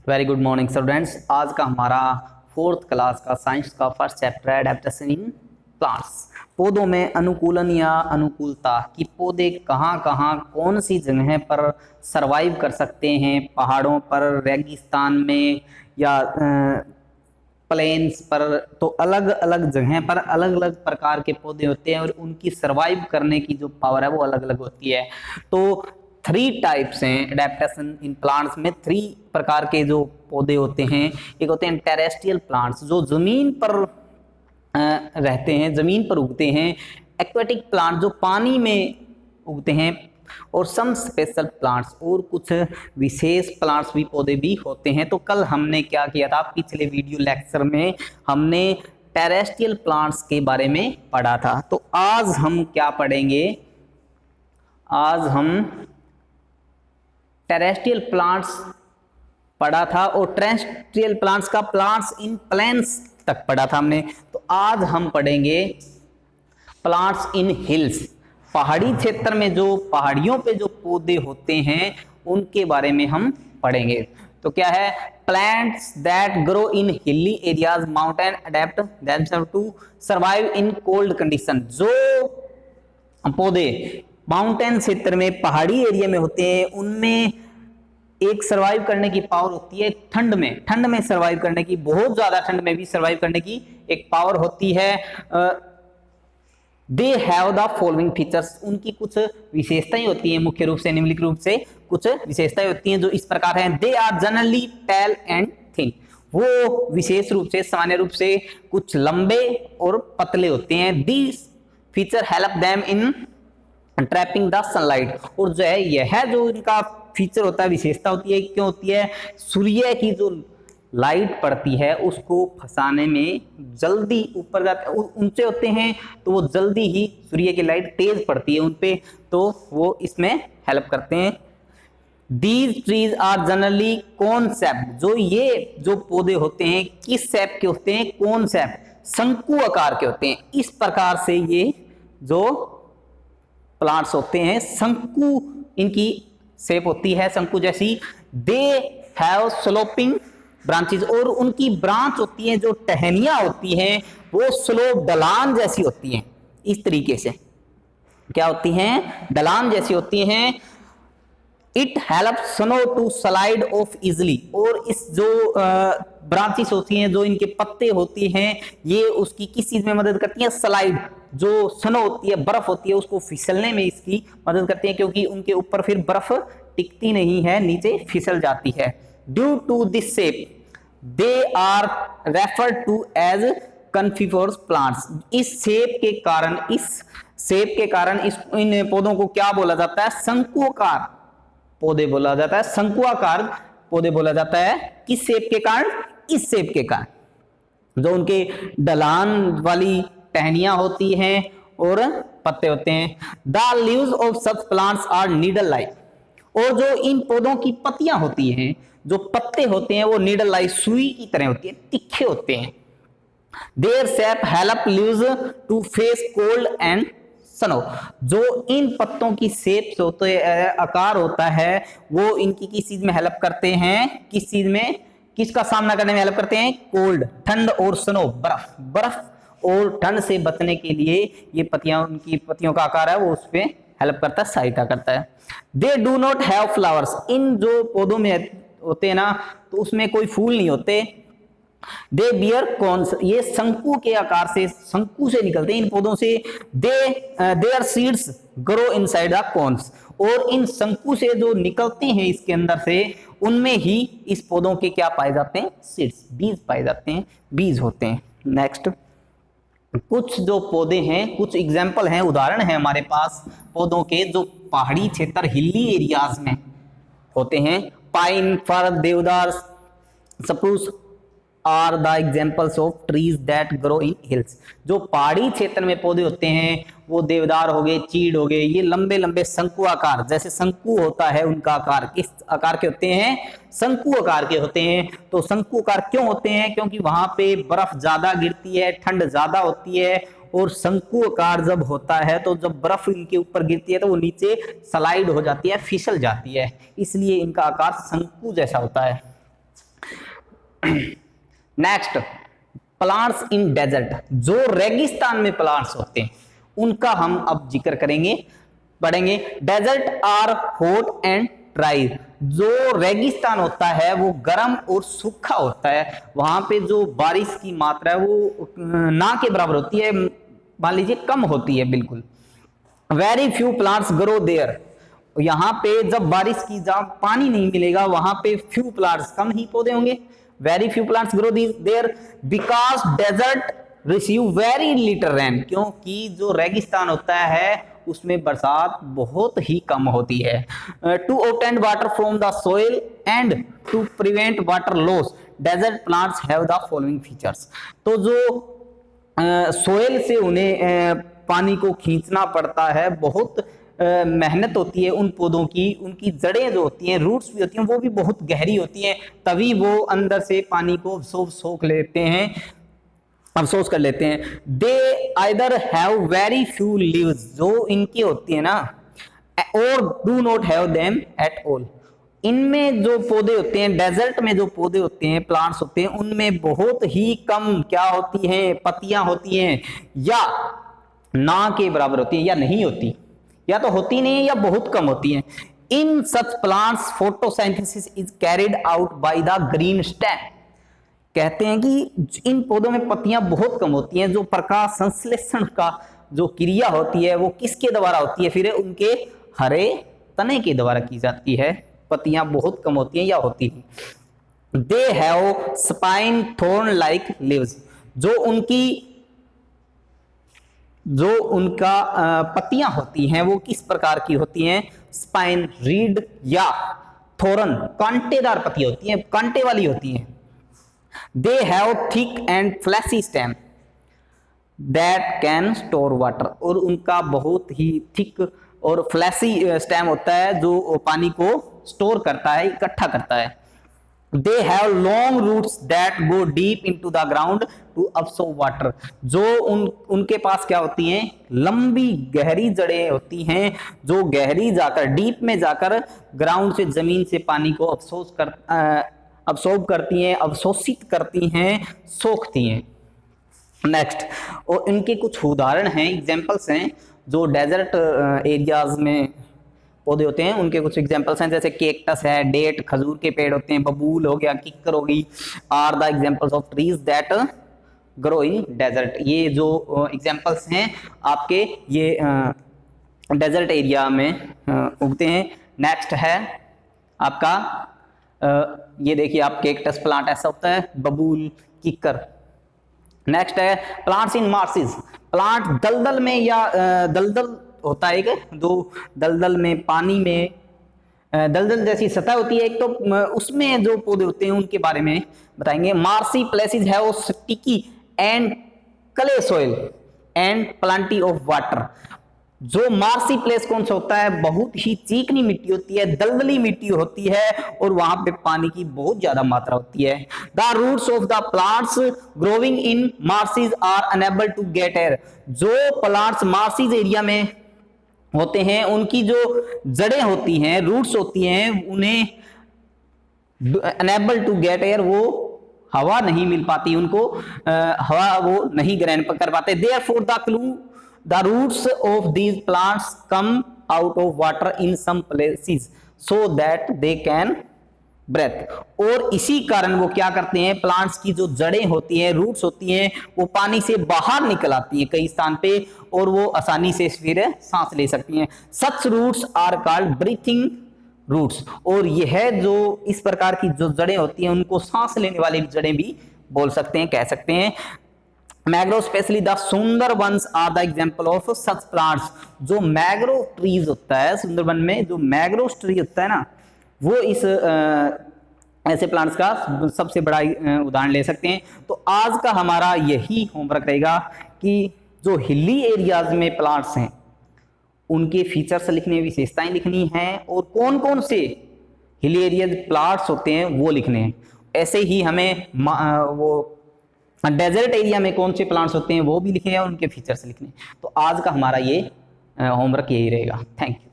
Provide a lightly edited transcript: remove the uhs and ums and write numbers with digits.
Very good morning students. आज का हमारा फोर्थ क्लास का साइंस का फर्स्ट चैप्टर है एडेप्टेशन इन प्लांट्स। पौधों में अनुकूलन या अनुकूलता कि पौधे कहाँ कहाँ कौन सी जगह पर सरवाइव कर सकते हैं, पहाड़ों पर, रेगिस्तान में या प्लेन्स पर। तो अलग अलग जगह पर अलग अलग प्रकार के पौधे होते हैं और उनकी सरवाइव करने की जो पावर है वो अलग अलग होती है। तो 3 टाइप्स हैं एडेप्टेशन इन प्लांट्स में। 3 प्रकार के जो पौधे होते हैं। एक होते हैं टेरेस्ट्रियल प्लांट्स जो जमीन पर रहते हैं, जमीन पर उगते हैं। एक्वेटिक प्लांट जो पानी में उगते हैं, और सम स्पेशल प्लांट्स और कुछ विशेष प्लांट्स भी, पौधे भी होते हैं। तो कल हमने क्या किया था, पिछले वीडियो लेक्चर में हमने टेरेस्ट्रियल प्लांट्स के बारे में पढ़ा था। तो आज हम क्या पढ़ेंगे, आज हम टेरेस्ट्रियल प्लांट्स पढ़ा था और टेरेस्ट्रियल प्लांट्स का प्लांट्स इन प्लेन्स तक पढ़ा था हमने। तो आज हम पढ़ेंगे प्लांट्स इन हिल्स। पहाड़ी क्षेत्र में जो पहाड़ियों पे जो पौधे होते हैं उनके बारे में हम पढ़ेंगे। तो क्या है, plants that grow in hilly areas mountain adapt themselves to survive in cold condition. जो पौधे माउंटेन क्षेत्र में, पहाड़ी एरिया में होते हैं, उनमें एक सर्वाइव करने की पावर होती है ठंड में सर्वाइव करने की, बहुत ज्यादा ठंड में भी सर्वाइव करने की एक पावर होती है। They have the following features. उनकी कुछ विशेषताएं होती हैं, मुख्य रूप से निम्नलिखित रूप से कुछ विशेषताएं होती हैं जो इस प्रकार हैं। They are generally tall and thin. वो विशेष रूप से, सामान्य रूप से कुछ लंबे और पतले होते हैं। This feature help them in trapping the sunlight. और जो है यह जो इनका फीचर होता है, विशेषता होती है, क्यों होती है, सूर्य की जो लाइट पड़ती है उसको फंसाने में जल्दी ऊपर जाते, ऊंचे होते हैं तो वो जल्दी ही सूर्य की लाइट तेज पड़ती है उन पे, तो वो इसमें हेल्प करते हैं। These trees are generally cone shaped। जो ये जो पौधे होते हैं किस शेप के होते हैं, कोन शेप, शंकु आकार के होते हैं। इस प्रकार से ये जो प्लांट्स होते हैं शंकु इनकी शेप होती है, शंकु जैसी। They have sloping branches. और उनकी ब्रांच होती है, जो टहनियां होती हैं वो स्लोप, ढलान जैसी होती हैं। इस तरीके से क्या होती हैं, ढलान जैसी होती हैं। It help snow to slide off easily. और इस जो ब्रांचेस होती हैं, जो इनके पत्ते होती हैं, ये उसकी किस चीज में मदद करती हैं, स्लाइड। जो स्नो होती है, बर्फ होती है, उसको फिसलने में इसकी मदद करती है, क्योंकि उनके ऊपर फिर बर्फ टिकती नहीं है, नीचे फिसल जाती है। Due to this shape they are referred to as coniferous plants. इस शेप के कारण इन पौधों को क्या बोला जाता है, शंकुआकार पौधे बोला जाता है। शंकुआकार पौधे बोला जाता है किस शेप के कारण, इस शेप के कारण, जो उनके ढलान वाली टहनियां होती हैं और पत्ते होते हैं। The leaves of such plants are needle like. और जो इन पौधों की पत्तियां होती हैं, जो पत्ते होते हैं, वो नीडल लाइक, सुई की तरह होती है, तिखे होते हैं। Their shape help leaves to face cold and snow. जो इन पत्तों की शेप होते आकार होता है, वो इनकी किस चीज में हेल्प करते हैं, किस चीज में, किसका सामना करने में हेल्प करते हैं, कोल्ड, ठंड, और स्नो, बर्फ और ठंड से बचने के लिए ये पत्तियां, उनकी पत्तियों का आकार है वो उस पर हेल्प करता है, सहायता करता है। They do not have flowers. इन जो पौधों में होते हैं ना, तो उसमें कोई फूल नहीं होते। दे बियर कॉन्स। ये शंकु के आकार से, शंकु से निकलते हैं इन पौधों से। Their seeds grow inside the cones. और इन शंकु से जो निकलते हैं इसके अंदर से, उनमें ही इस पौधों के क्या पाए जाते हैं, सीड्स, बीज पाए जाते हैं, बीज होते हैं। नेक्स्ट, कुछ जो पौधे हैं, कुछ एग्जाम्पल हैं, उदाहरण हैं हमारे पास पौधों के जो पहाड़ी क्षेत्र, हिली एरियाज में होते हैं। Pine, fir, deodar, spruce are the examples of trees that grow in hills. जो पहाड़ी क्षेत्र में पौधे होते हैं वो देवदार हो गए, चीड़ हो गए, ये लंबे लंबे शंकु आकार, जैसे शंकु होता है उनका आकार, किस आकार के होते हैं, शंकु आकार के होते हैं। तो शंकु आकार क्यों होते हैं, क्योंकि वहां पे बर्फ ज्यादा गिरती है, ठंड ज्यादा होती है, और शंकु आकार जब होता है तो जब बर्फ इनके ऊपर गिरती है तो वो नीचे स्लाइड हो जाती है, फिसल जाती है, इसलिए इनका आकार शंकु जैसा होता है। नेक्स्ट, प्लांट्स इन डेजर्ट, जो रेगिस्तान में प्लांट्स होते हैं उनका हम अब जिक्र करेंगे, पढ़ेंगे। Desert are hot and dry, जो रेगिस्तान होता है वो गर्म और सूखा होता है, वहां पे जो बारिश की मात्रा है वो ना के बराबर होती है, मान लीजिए कम होती है बिल्कुल। Very few plants grow there, यहाँ पे जब बारिश की जहाँ पानी नहीं मिलेगा वहां पे फ्यू प्लांट्स, कम ही पौधे होंगे। Very few plants grow there because desert receive very little rain, क्योंकि जो रेगिस्तान होता है उसमें बरसात बहुत ही कम होती है। To obtain water from the soil and to prevent water loss desert plants have the following features, तो जो सोइल से उन्हें पानी को खींचना पड़ता है, बहुत मेहनत होती है उन पौधों की, उनकी जड़ें जो होती हैं, रूट्स भी होती हैं, वो भी बहुत गहरी होती हैं, तभी वो अंदर से पानी को सोख लेते हैं, अफसोस कर लेते हैं। They either have very few leaves, जो इनकी होती है ना, और do not have them at all, इनमें जो पौधे होते हैं, डेजर्ट में जो पौधे होते हैं, प्लांट्स होते हैं, उनमें बहुत ही कम क्या होती हैं, पत्तियां होती हैं, या ना के बराबर होती है, या नहीं होती, या तो होती नहीं है या बहुत कम होती है। In such plants photosynthesis is carried out by the green stem, कहते हैं कि इन पौधों में पत्तियां बहुत कम होती हैं, जो प्रकाश संश्लेषण का जो क्रिया होती है वो किसके द्वारा होती है, फिर उनके हरे तने के द्वारा की जाती है, पत्तियां बहुत कम होती हैं या होती नहीं। They have spine thorn like leaves, जो उनका पत्तियां होती हैं वो किस प्रकार की होती हैं, स्पाइन, रीड या थोरन, कांटेदार पत्तियां होती हैं, कांटे वाली होती हैं। They have thick and fleshy stem that can store water, और उनका बहुत ही थिक और फ्लैसी स्टेम होता है जो पानी को स्टोर करता है, इकट्ठा करता है। They have long roots that go deep into the ground to absorb water, जो उनके पास क्या होती हैं, लंबी गहरी जड़ें होती हैं, जो गहरी जाकर, डीप में जाकर ग्राउंड से, जमीन से पानी को अब्सॉर्ब करती हैं, अवशोषित करती हैं, सोखती हैं। नेक्स्ट, और इनके कुछ उदाहरण हैं, एग्जांपल्स हैं, जो डेजर्ट एरियाज में पौधे होते हैं उनके कुछ एग्जांपल्स हैं, जैसे केक्टस है, डेट, खजूर के पेड़ होते हैं, बबूल हो गया, किक्कर हो गई, are the examples of trees that grow in desert. ये जो एग्जांपल्स हैं आपके, ये डेजर्ट एरिया में उगते हैं। नेक्स्ट है आपका ये देखिए आप, केक्टस प्लांट ऐसा होता है, बबूल, किक्कर। नेक्स्ट है प्लांट्स इन मार्सेस, प्लांट दलदल में या दलदल होता है, एक दो दलदल में, पानी में दलदल जैसी सतह होती है एक, तो उसमें जो पौधे होते हैं उनके बारे में बताएंगे। मार्सी प्लेसेस है वो sticky and clay soil and Plantae of water, जो मार्सी प्लेस कौन सा होता है, बहुत ही चिकनी मिट्टी होती है, दलदली मिट्टी होती है, और वहां पे पानी की बहुत ज्यादा मात्रा होती है। The roots of the plants growing in marshes are unable to get air, जो प्लांट्स मार्सीज एरिया में होते हैं उनकी जो जड़ें होती हैं, रूट्स होती हैं, उन्हें अनेबल टू गेट एयर, वो हवा नहीं मिल पाती उनको, हवा वो नहीं ग्रहण कर पाते। Therefore the roots of these plants come out of water in some places so that they can breathe, और इसी कारण वो क्या करते हैं, प्लांट्स की जो जड़ें होती हैं, रूट्स होती हैं, वो पानी से बाहर निकल आती हैं कई स्थान पे, और वो आसानी से फिर सांस ले सकती हैं। such roots are called breathing roots, और यह जो इस प्रकार की जो जड़ें होती हैं उनको सांस लेने वाली जड़ें भी बोल सकते हैं, कह सकते हैं। Mangrove especially the Sundarbans are the example of such plants, जो मैग्रोव ट्रीज होता है सुंदरबन में, जो मैग्रोव ट्री होता है ना, वो इस ऐसे प्लांट्स का सबसे बड़ा उदाहरण ले सकते हैं। तो आज का हमारा यही होमवर्क रहेगा कि जो हिली एरियाज में प्लांट्स हैं उनके फीचर्स लिखने, विशेषताएं लिखनी हैं, और कौन कौन से हिली एरियाज प्लांट्स होते हैं वो लिखने हैं। ऐसे ही हमें वो डेजर्ट एरिया में कौन से प्लांट्स होते हैं वो भी लिखे हैं, और उनके फीचर्स लिखने हैं। तो आज का हमारा ये होमवर्क यही रहेगा। Thank you.